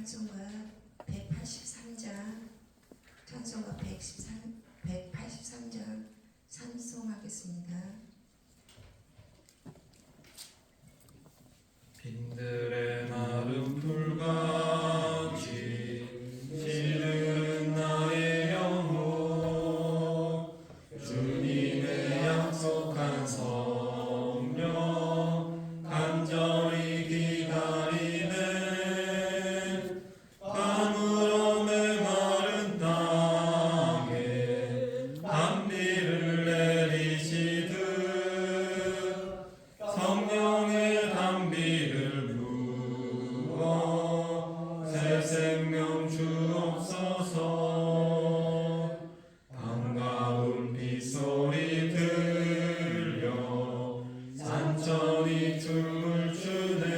찬송가 183장, 찬송가 183장 찬송하겠습니다. 빈들의 마른 풀같이 시들은 나의 영혼, 주님의 약속한 성령 간절히 기다리네. 가물음의 마른 땅에 단비를 내리시듯 성령의 단비를 부어 새 생명 주옵소서. 반가운 빗소리 들려 산천이 춤을 추네.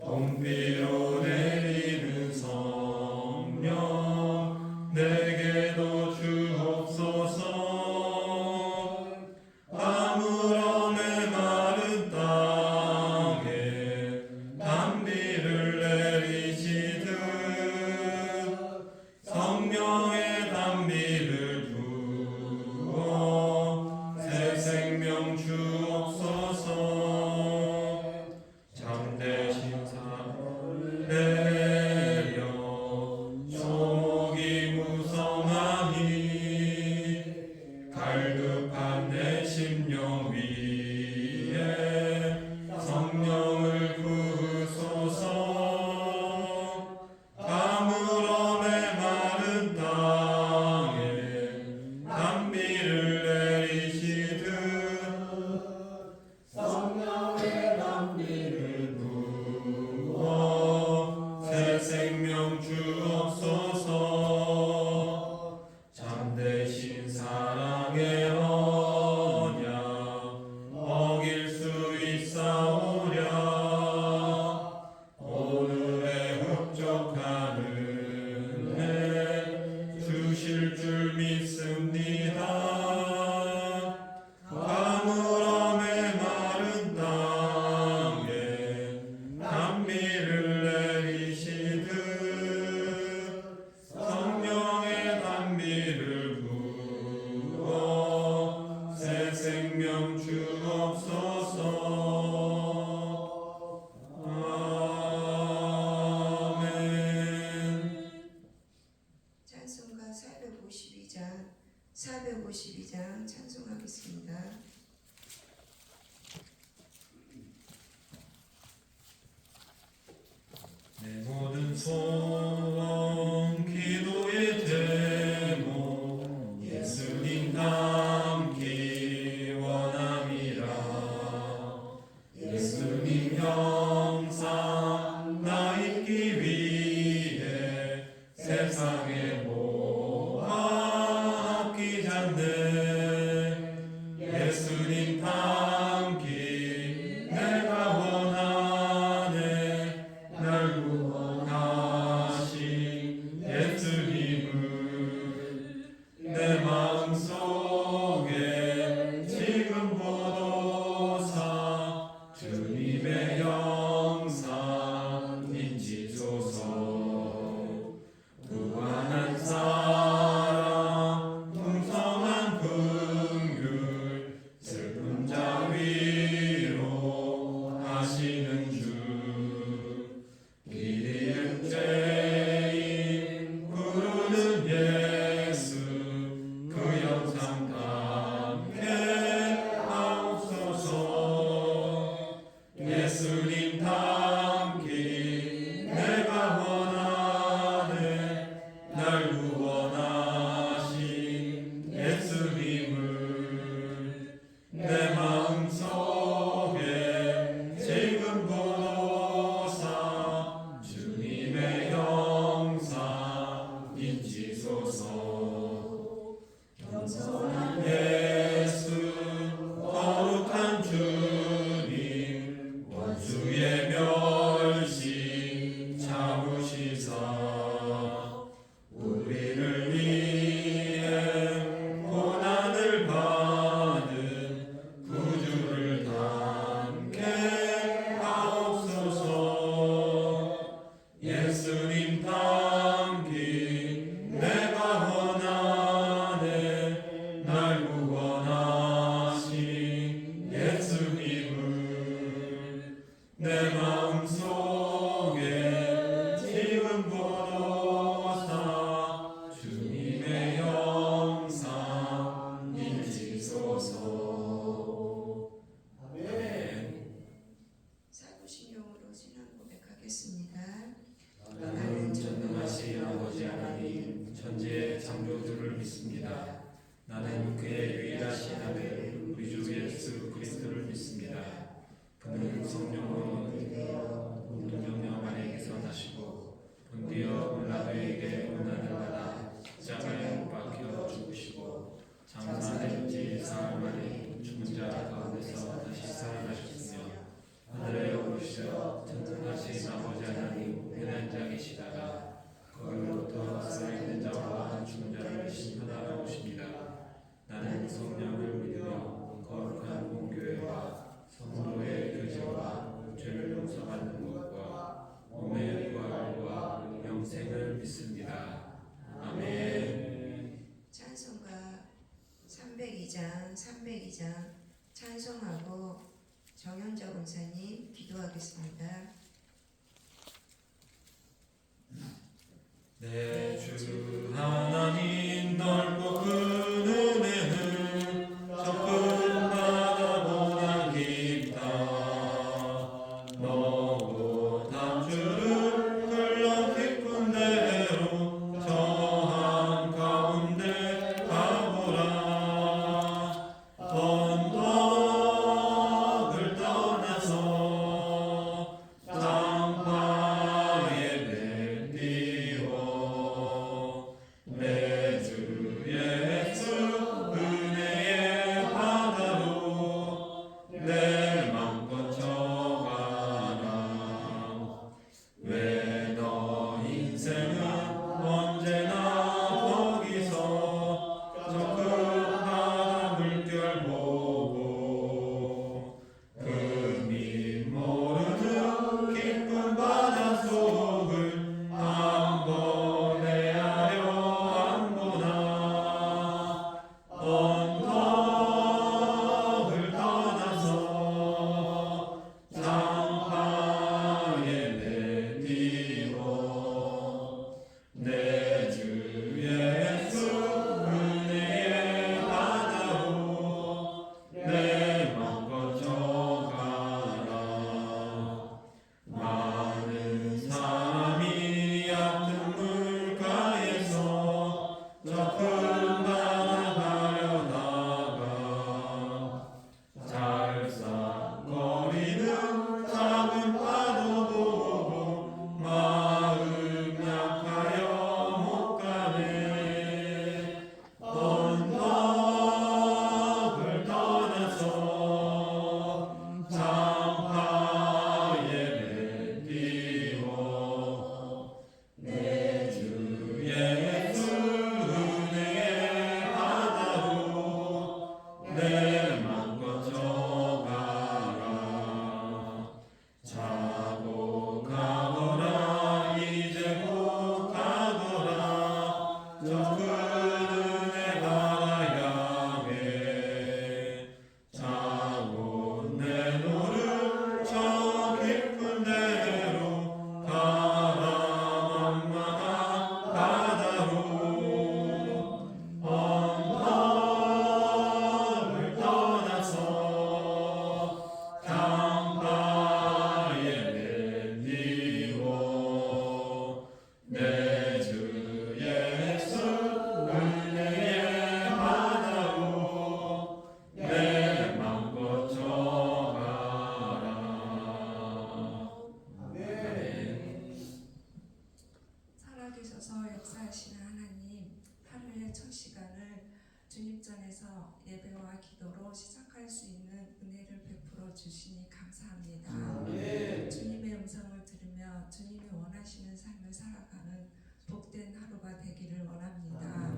봄비로 내리는 성령 내게도 주옵소서. 아무렴의 마른 땅에 단비를 내리시듯 성령의 단비를 부어 새 생명 주옵소서. 잠대신 사를 내려 소목이 무성하니 갈급한 내 심령 위에 성령을 부으소서. 아무렴의 마른 땅에 단비를 내리시듯 성령의 단비를 부어 새 생명 주옵소서. 잠대신 사랑의 언약 어길 수 있사오랴. 오늘의 흡족한 은혜 주실 줄 믿습니다. 가물음의 마른 땅에 단비를 내리시듯 성령의 단비를 부어 새 생명 주옵소서. 아멘. 찬송가 452장 찬송하겠습니다. 내 모든 소원 기도의 제목 예수님 닮기 원함이라. 예수님 형상 나 있기 위해 세상에 모아 아끼잖네. 예수님 닮기 내가 원하네. 날 구원하신 한 성령을 믿으며 거룩한 공교회와 성도의 교제와 죄를 용서받는 것과 몸의 부활과 영생을 믿습니다. 아멘. 찬송가 302장 찬송하고 정현자 권사님 기도하겠습니다. 내 주 하나님 넓고 큰 은혜는 저 큰 바다보다 깊다. 너고 담주를 흘러 깊은 대로 저 한가운데 가보라. 언덕을 떠나서 장파에 배 띄워 내 주 예수 은혜의 바다로 내 맘 거쳐가라. 왜 너 인생은 언제나 거기서 저 큰 바다 물결 보고 금이 모르는 깊은 바다 속을 한 번에 하려 한구나. 언덕을 떠나서 장파에 배 띄워 내 주 예수 은혜의 바다로 내 맘 거쳐가라. 많은 사람이 얕은 물가에서 저 큰 바다 가려다가 잘싹거리는 작은 파도 보고 마음 약하여 못 가네. 언덕을 떠나서 장파에 배 띄워 내 주 예수 은혜의 바다로 내 맘 거쳐가라. 자고 가거라. 이제 곧 가거라. 저 큰 은혜 바다 향해 자고 내 노를 저 깊은 데로 가라. 만만한 바다로 언덕을 떠나서 장파에 배 띄워 내 주 예수 은혜의 바다로 내 맘 거쳐가라. 아멘. 살아계셔서 역사하시는 하나님, 하루의 첫 시간을 주님 전에서 예배와 기도로 시작할 수 있는 은혜를 베풀어 주시니 감사합니다. 주님의 음성을 들으며 주님이 원하시는 삶을 살아가는 복된 하루가 되기를 원합니다.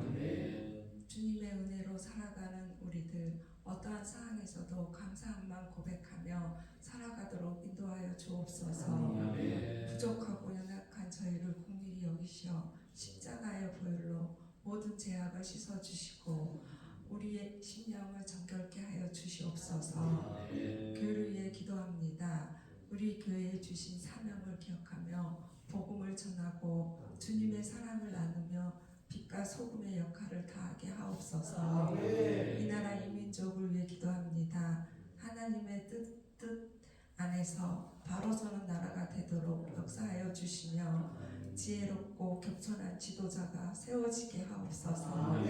주님의 은혜로 살아가는 우리들 어떠한 상황에서도 감사함만 고백하며 살아가도록 인도하여 주옵소서. 부족하고 연약한 저희를 긍휼히 여기시어 십자가의 보혈로 모든 죄악을 씻어주시고 우리의 심령을 정결케 하여 주시옵소서. 교회를 위해 기도합니다. 우리 교회에 주신 사명을 기억하며 복음을 전하고 주님의 사랑을 나누며 빛과 소금의 역할을 다하게 하옵소서. 이 나라 이 민족을 위해 기도합니다. 하나님의 뜻 안에서 바로 서는 나라가 되도록 역사하여 주시며 지혜롭고 겸손한 지도자가 세워지게 하옵소서.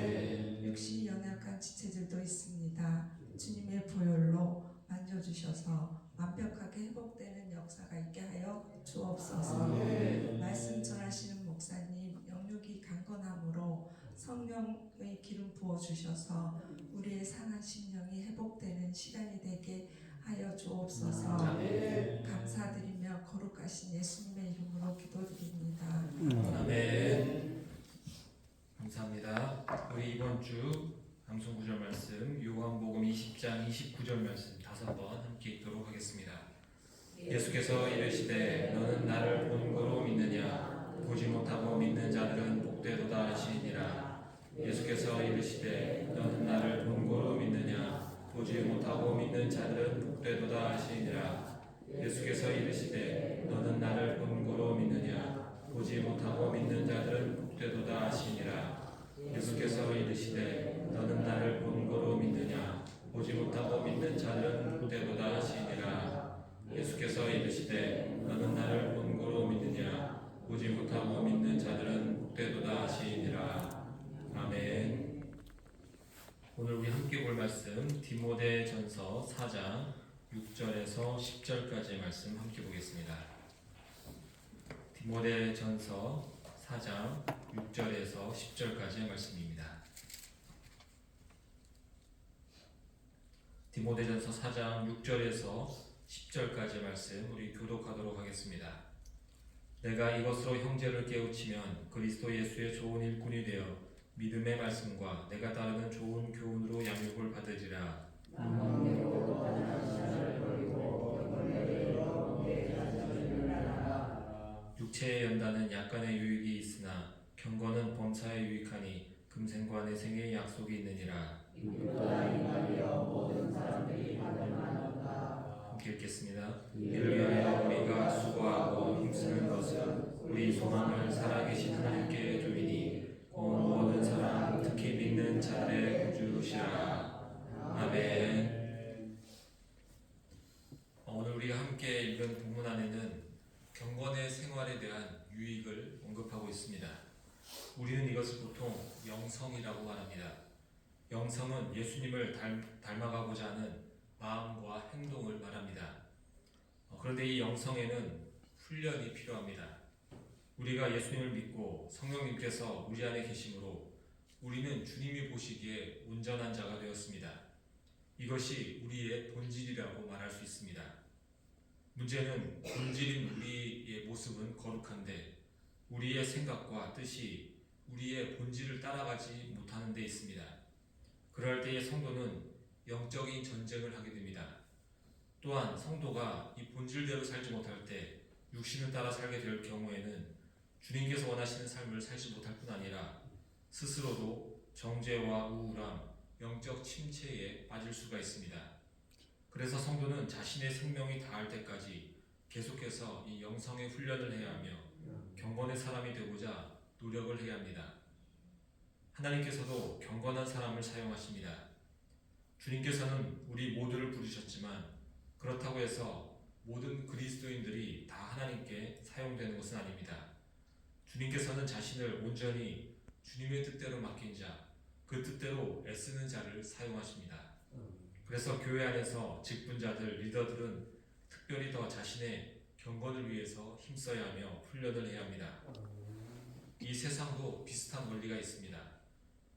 육신이 연약한 지체들도 있습니다. 주님의 보혈로 만져주셔서 완벽하게 회복되는 역사가 있게 하여 주옵소서. 말씀 전하시는 목사님 영육이 강건함으로 성령의 기름 부어주셔서 우리의 상한 심령이 회복되는 시간이 되게 하여 주옵소서. 감사드리며 거룩하신 예수님의 이름으로 기도드립니다. 아멘. 감사합니다. 우리 이번 주 방송 구절 말씀 요한복음 20장 29절 말씀 5번 함께 읽도록 하겠습니다. 예수께서 이르시되 너는 나를 본고로 믿느냐 보지 못하고 믿는 자들은 복되도다 하시니라. 예수께서 이르시되 너는 나를 본고로 믿느냐 보지 못하고 믿는 자들은 복되도다 하시니라. 예수께서 이르시되 너는 나를 본고로 믿느냐 보지 못하고 믿는 자들은 복되도다 하시니라. 예수께서 이르시되 너는 나를 본고로 믿느냐 보지 못하고 믿는 자들은 복되도다 하시니라. 예수께서 이르시되 너는 나를 본고로 믿느냐 보지 못하고 믿는 자들은 복되도다 하시니라. 아멘. 오늘 우리 함께 볼 말씀 디모데전서 4장 6절에서 10절까지의 말씀 함께 보겠습니다. 디모데전서 4장 6절에서 10절까지의 말씀입니다. 디모데전서 4장 6절에서 10절까지의 말씀 우리 교독하도록 하겠습니다. 내가 이것으로 형제를 깨우치면 그리스도 예수의 좋은 일꾼이 되어 믿음의 말씀과 내가 따르는 좋은 교훈으로 양육을 받으리라. 육체의 연단은 약간의 유익이 있으나 경건은 범사에 유익하니 금생과 내생의 약속이 있느니라. 함께 읽겠습니다. 이를 위하여 우리가 수고하고 힘쓰는 것은 우리 소망을 살아계신 하나님께 주이니 곧 모든 사람 특히 믿는 자들의 구주시라. 아멘. 오늘 우리가 함께 읽은 본문 안에는 경건의 생활에 대한 유익을 언급하고 있습니다. 우리는 이것을 보통 영성이라고 말합니다. 영성은 예수님을 닮아가고자 하는 마음과 행동을 말합니다. 그런데 이 영성에는 훈련이 필요합니다. 우리가 예수님을 믿고 성령님께서 우리 안에 계심으로 우리는 주님이 보시기에 온전한 자가 되었습니다. 이것이 우리의 본질이라고 말할 수 있습니다. 문제는 본질인 우리의 모습은 거룩한데 우리의 생각과 뜻이 우리의 본질을 따라가지 못하는 데 있습니다. 그럴 때의 성도는 영적인 전쟁을 하게 됩니다. 또한 성도가 이 본질대로 살지 못할 때 육신을 따라 살게 될 경우에는 주님께서 원하시는 삶을 살지 못할 뿐 아니라 스스로도 정죄와 우울함, 영적 침체에 빠질 수가 있습니다. 그래서 성도는 자신의 생명이 다할 때까지 계속해서 이 영성의 훈련을 해야 하며 경건의 사람이 되고자 노력을 해야 합니다. 하나님께서도 경건한 사람을 사용하십니다. 주님께서는 우리 모두를 부르셨지만 그렇다고 해서 모든 그리스도인들이 다 하나님께 사용되는 것은 아닙니다. 주님께서는 자신을 온전히 주님의 뜻대로 맡긴 자, 그 뜻대로 애쓰는 자를 사용하십니다. 그래서 교회 안에서 직분자들, 리더들은 특별히 더 자신의 경건을 위해서 힘써야 하며 훈련을 해야 합니다. 이 세상도 비슷한 원리가 있습니다.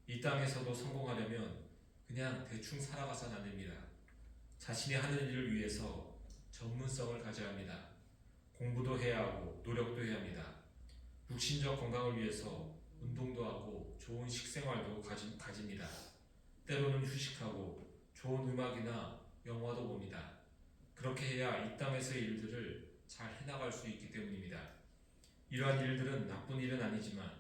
이 땅에서도 성공하려면 그냥 대충 살아가서는 안 됩니다. 자신이 하는 일을 위해서 전문성을 가져야 합니다. 공부도 해야 하고 노력도 해야 합니다. 육신적 건강을 위해서 운동도 하고 좋은 식생활도 가집니다. 때로는 휴식하고 좋은 음악이나 영화도 봅니다. 그렇게 해야 이 땅에서의 일들을 잘 해나갈 수 있기 때문입니다. 이러한 일들은 나쁜 일은 아니지만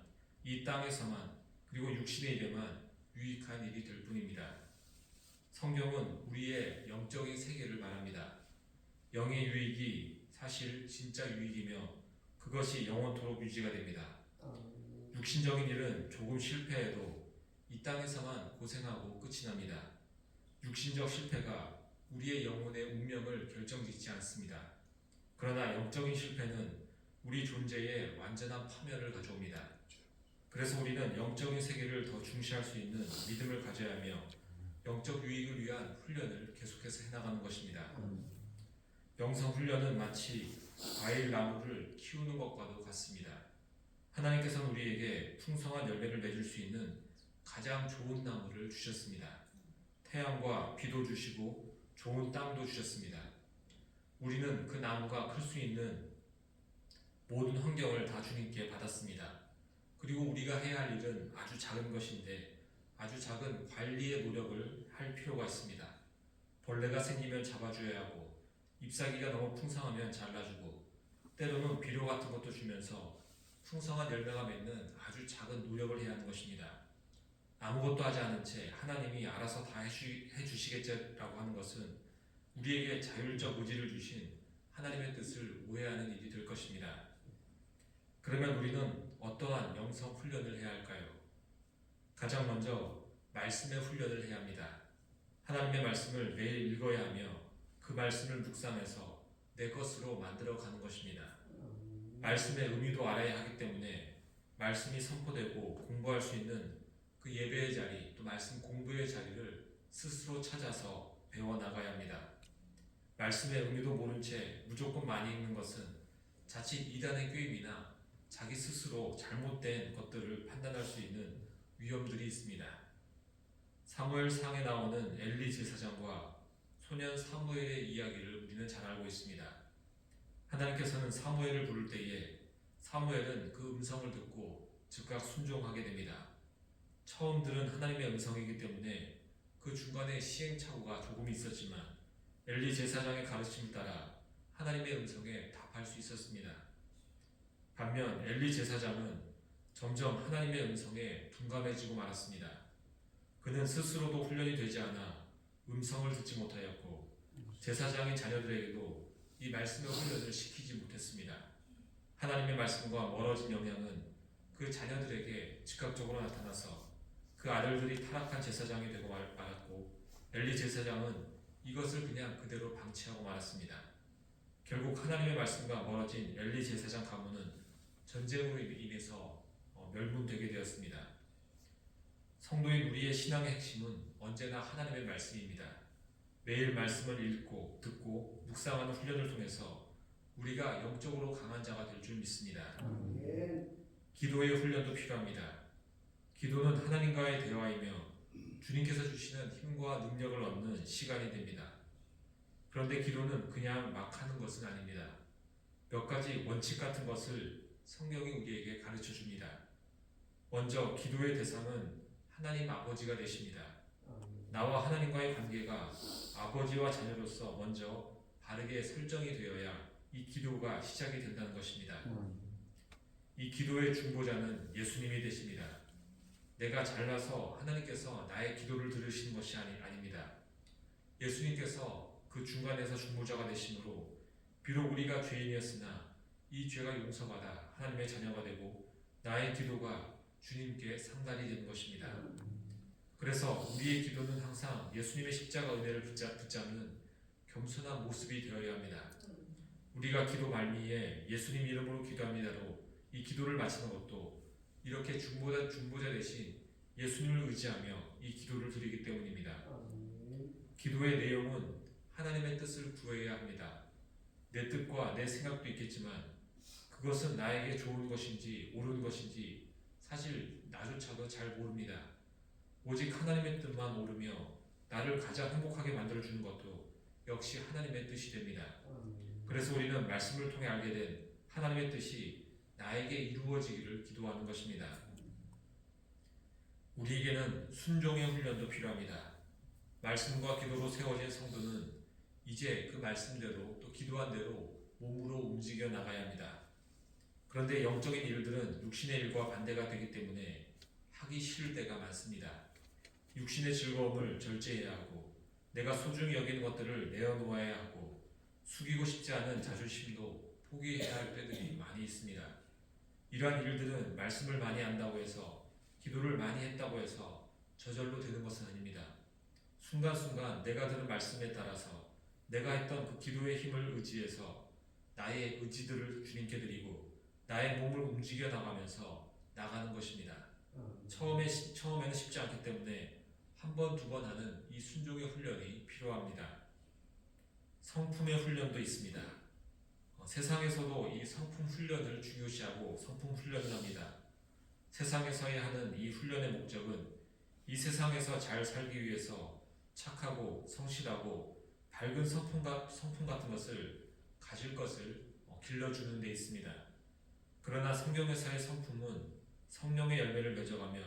이 땅에서만 그리고 육신의 일에만 유익한 일이 될 뿐입니다. 성경은 우리의 영적인 세계를 말합니다. 영의 유익이 사실 진짜 유익이며 그것이 영원토록 유지가 됩니다. 육신적인 일은 조금 실패해도 이 땅에서만 고생하고 끝이 납니다. 육신적 실패가 우리의 영혼의 운명을 결정짓지 않습니다. 그러나 영적인 실패는 우리 존재의 완전한 파멸을 가져옵니다. 그래서 우리는 영적인 세계를 더 중시할 수 있는 믿음을 가져야 하며 영적 유익을 위한 훈련을 계속해서 해나가는 것입니다. 영성 훈련은 마치 과일 나무를 키우는 것과도 같습니다. 하나님께서는 우리에게 풍성한 열매를 맺을 수 있는 가장 좋은 나무를 주셨습니다. 태양과 비도 주시고 좋은 땅도 주셨습니다. 우리는 그 나무가 클 수 있는 모든 환경을 다 주님께 받았습니다. 그리고 우리가 해야 할 일은 아주 작은 것인데 아주 작은 관리의 노력을 할 필요가 있습니다. 벌레가 생기면 잡아줘야 하고 잎사귀가 너무 풍성하면 잘라주고 때로는 비료 같은 것도 주면서 풍성한 열매가 맺는 아주 작은 노력을 해야 하는 것입니다. 아무것도 하지 않은 채 하나님이 알아서 다 해주시겠지라고 하는 것은 우리에게 자율적 의지를 주신 하나님의 뜻을 오해하는 일이 될 것입니다. 그러면 우리는 어떠한 영성 훈련을 해야 할까요? 가장 먼저 말씀의 훈련을 해야 합니다. 하나님의 말씀을 매일 읽어야 하며 그 말씀을 묵상해서 내 것으로 만들어가는 것입니다. 말씀의 의미도 알아야 하기 때문에 말씀이 선포되고 공부할 수 있는 그 예배의 자리, 또 말씀 공부의 자리를 스스로 찾아서 배워나가야 합니다. 말씀의 의미도 모른 채 무조건 많이 읽는 것은 자칫 이단의 꾀임이나 자기 스스로 잘못된 것들을 판단할 수 있는 위험들이 있습니다. 사무엘상에 나오는 엘리 제사장과 소년 사무엘의 이야기를 우리는 잘 알고 있습니다. 하나님께서는 사무엘을 부를 때에 사무엘은 그 음성을 듣고 즉각 순종하게 됩니다. 처음 들은 하나님의 음성이기 때문에 그 중간에 시행착오가 조금 있었지만 엘리 제사장의 가르침을 따라 하나님의 음성에 답할 수 있었습니다. 반면 엘리 제사장은 점점 하나님의 음성에 둔감해지고 말았습니다. 그는 스스로도 훈련이 되지 않아 음성을 듣지 못하였고 제사장의 자녀들에게도 이 말씀의 훈련을 시키지 못했습니다. 하나님의 말씀과 멀어진 영향은 그 자녀들에게 즉각적으로 나타나서 그 아들들이 타락한 제사장이 되고 말았고 엘리 제사장은 이것을 그냥 그대로 방치하고 말았습니다. 결국 하나님의 말씀과 멀어진 엘리 제사장 가문은 전쟁으로 인해서 멸문되게 되었습니다. 성도인 우리의 신앙의 핵심은 언제나 하나님의 말씀입니다. 매일 말씀을 읽고 듣고 묵상하는 훈련을 통해서 우리가 영적으로 강한 자가 될 줄 믿습니다. 기도의 훈련도 필요합니다. 기도는 하나님과의 대화이며 주님께서 주시는 힘과 능력을 얻는 시간이 됩니다. 그런데 기도는 그냥 막 하는 것은 아닙니다. 몇 가지 원칙 같은 것을 성경이 우리에게 가르쳐 줍니다. 먼저 기도의 대상은 하나님 아버지가 되십니다. 나와 하나님과의 관계가 아버지와 자녀로서 먼저 바르게 설정이 되어야 이 기도가 시작이 된다는 것입니다. 이 기도의 중보자는 예수님이 되십니다. 내가 잘나서 하나님께서 나의 기도를 들으시는 것이 아닙니다. 예수님께서 그 중간에서 중보자가 되심으로 비록 우리가 죄인이었으나 이 죄가 용서받아 하나님의 자녀가 되고 나의 기도가 주님께 상달이 되는 것입니다. 그래서 우리의 기도는 항상 예수님의 십자가 은혜를 붙잡는 겸손한 모습이 되어야 합니다. 우리가 기도 말미에 예수님 이름으로 기도합니다로 이 기도를 마치는 것도 이렇게 중보자 대신 예수님을 의지하며 이 기도를 드리기 때문입니다. 기도의 내용은 하나님의 뜻을 구해야 합니다. 내 뜻과 내 생각도 있겠지만 그것은 나에게 좋은 것인지 옳은 것인지 사실 나조차도 잘 모릅니다. 오직 하나님의 뜻만 오르며 나를 가장 행복하게 만들어주는 것도 역시 하나님의 뜻이 됩니다. 그래서 우리는 말씀을 통해 알게 된 하나님의 뜻이 나에게 이루어지기를 기도하는 것입니다. 우리에게는 순종의 훈련도 필요합니다. 말씀과 기도로 세워진 성도는 이제 그 말씀대로 또 기도한 대로 몸으로 움직여 나가야 합니다. 그런데 영적인 일들은 육신의 일과 반대가 되기 때문에 하기 싫을 때가 많습니다. 육신의 즐거움을 절제해야 하고 내가 소중히 여기는 것들을 내어놓아야 하고 숙이고 싶지 않은 자존심도 포기해야 할 때들이 많이 있습니다. 이러한 일들은 말씀을 많이 안다고 해서 기도를 많이 했다고 해서 저절로 되는 것은 아닙니다. 순간순간 내가 들은 말씀에 따라서 내가 했던 그 기도의 힘을 의지해서 나의 의지들을 주님께 드리고 나의 몸을 움직여 나가면서 나가는 것입니다. 처음에는 쉽지 않기 때문에 한 번, 두 번 하는 이 순종의 훈련이 필요합니다. 성품의 훈련도 있습니다. 세상에서도 이 성품 훈련을 중요시하고 성품 훈련을 합니다. 세상에서의 하는 이 훈련의 목적은 이 세상에서 잘 살기 위해서 착하고 성실하고 밝은 성품 같은 것을 가질 것을 길러주는 데 있습니다. 그러나 성경에서의 성품은 성령의 열매를 맺어가며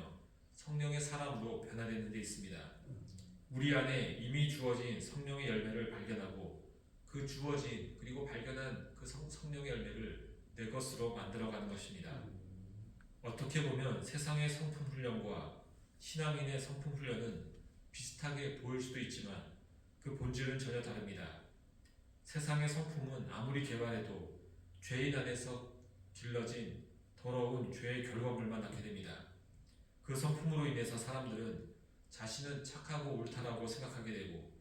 성령의 사람으로 변화되는 데 있습니다. 우리 안에 이미 주어진 성령의 열매를 발견하고 그 주어진 그리고 발견한 그 성령의 열매를 내 것으로 만들어가는 것입니다. 어떻게 보면 세상의 성품 훈련과 신앙인의 성품 훈련은 비슷하게 보일 수도 있지만 그 본질은 전혀 다릅니다. 세상의 성품은 아무리 개발해도 죄인 안에서 길러진 더러운 죄의 결과물만 낳게 됩니다. 그 성품으로 인해서 사람들은 자신은 착하고 옳다라고 생각하게 되고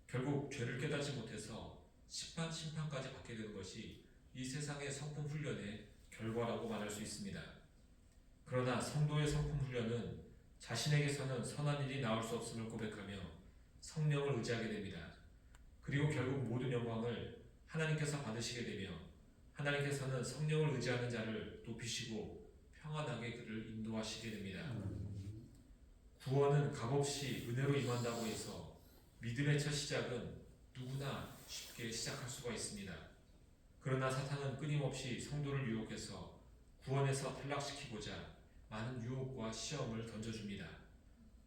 결국 죄를 깨닫지 못해서 심판까지 받게 되는 것이 이 세상의 성품 훈련의 결과라고 말할 수 있습니다. 그러나 성도의 성품 훈련은 자신에게서는 선한 일이 나올 수 없음을 고백하며 성령을 의지하게 됩니다. 그리고 결국 모든 영광을 하나님께서 받으시게 되며 하나님께서는 성령을 의지하는 자를 높이시고 평안하게 그를 인도하시게 됩니다. 구원은 값없이 은혜로 임한다고 해서 믿음의 첫 시작은 누구나 쉽게 시작할 수가 있습니다. 그러나 사탄은 끊임없이 성도를 유혹해서 구원에서 탈락시키고자 많은 유혹과 시험을 던져줍니다.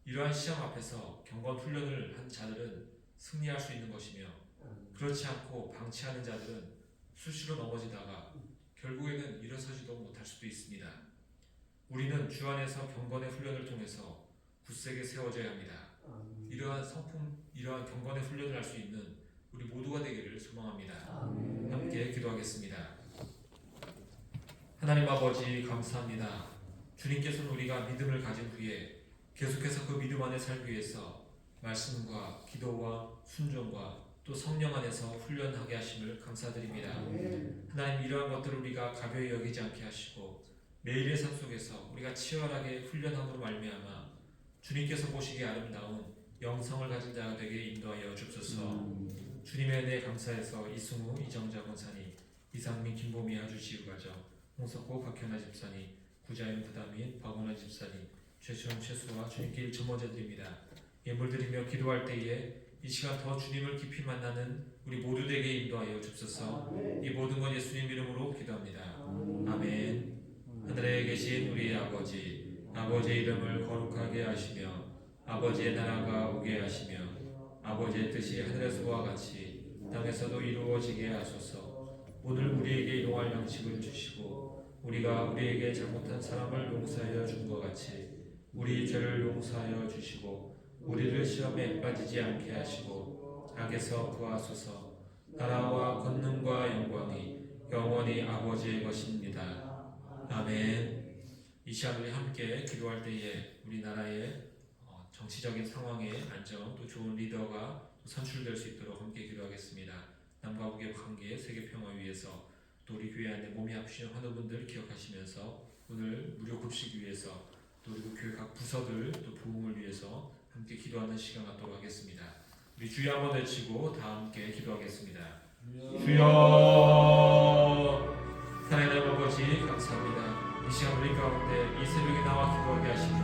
이러한 시험 앞에서 경건 훈련을 한 자들은 승리할 수 있는 것이며 그렇지 않고 방치하는 자들은 수시로 넘어지다가 결국에는 일어서지도 못할 수도 있습니다. 우리는 주 안에서 경건의 훈련을 통해서 굳세게 세워져야 합니다. 이러한 경건의 훈련을 할 수 있는 우리 모두가 되기를 소망합니다. 함께 기도하겠습니다. 하나님 아버지 감사합니다. 주님께서는 우리가 믿음을 가진 후에 계속해서 그 믿음 안에 살기 위해서 말씀과 기도와 순종과 또 성령 안에서 훈련하게 하심을 감사드립니다. 하나님 이러한 것들을 우리가 가벼이 여기지 않게 하시고 매일의 삶 속에서 우리가 치열하게 훈련함으로 말미암아 주님께서 보시기에 아름다운 영성을 가진 자가 되게 인도하여 주옵소서. 주님의 은혜에 감사해서 이승우, 이정자 권사님, 이상민, 김보미 아주 지우가정, 홍석호, 박현아 집사님, 구자연 부담인 박원환 집사님, 최수영, 최수와 주님께 일천번제드립니다. 예물드리며 기도할 때에 이 시간 더 주님을 깊이 만나는 우리 모두 되게 인도하여 주옵소서. 이 모든 건 예수님 이름으로 기도합니다. 아멘. 하늘에 계신 우리 아버지, 아버지의 이름을 거룩하게 하시며 아버지의 나라가 오게 하시며 아버지의 뜻이 하늘에서와 같이 땅에서도 이루어지게 하소서. 오늘 우리에게 일용할 양식을 주시고 우리가 우리에게 잘못한 사람을 용서하여 준 것 같이 우리 죄를 용서하여 주시고 우리를 시험에 빠지지 않게 하시고 악에서 구하소서. 나라와 권능과 영광이 영원히 아버지의 것입니다. 아멘. 이 시간 우리 함께 기도할 때에 우리나라의 정치적인 상황의 안정 또 좋은 리더가 선출될 수 있도록 함께 기도하겠습니다. 남과 북의 관계, 세계 평화 위해서 또 우리 교회 안에 몸이 아프신 환우분들 기억하시면서 오늘 무료 급식 위해서 또 우리 교회 각 부서들 또 부흥을 위해서 함께 기도하는 시간 갖도록 하겠습니다. 우리 주여 한번 외치고 다 함께 기도하겠습니다. 주여. 사랑하는 아버지 감사합니다. 이 시간 우리 가운데 이 새벽에 나와 기도하게 하시며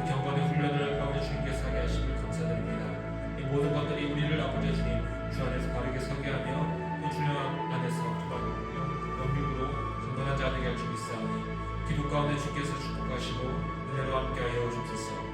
경건의 훈련을 가운데 주님께서 하게 하심을 감사드립니다. 이 모든 것들이 우리를 아버지 주님 주 안에서 바르게 서게 하며 또 주 안에서 영육으로 경건한 자 되게 할 줄 믿사오니 기도 가운데 주께서 축복하시고 은혜로 함께하여 주옵소서.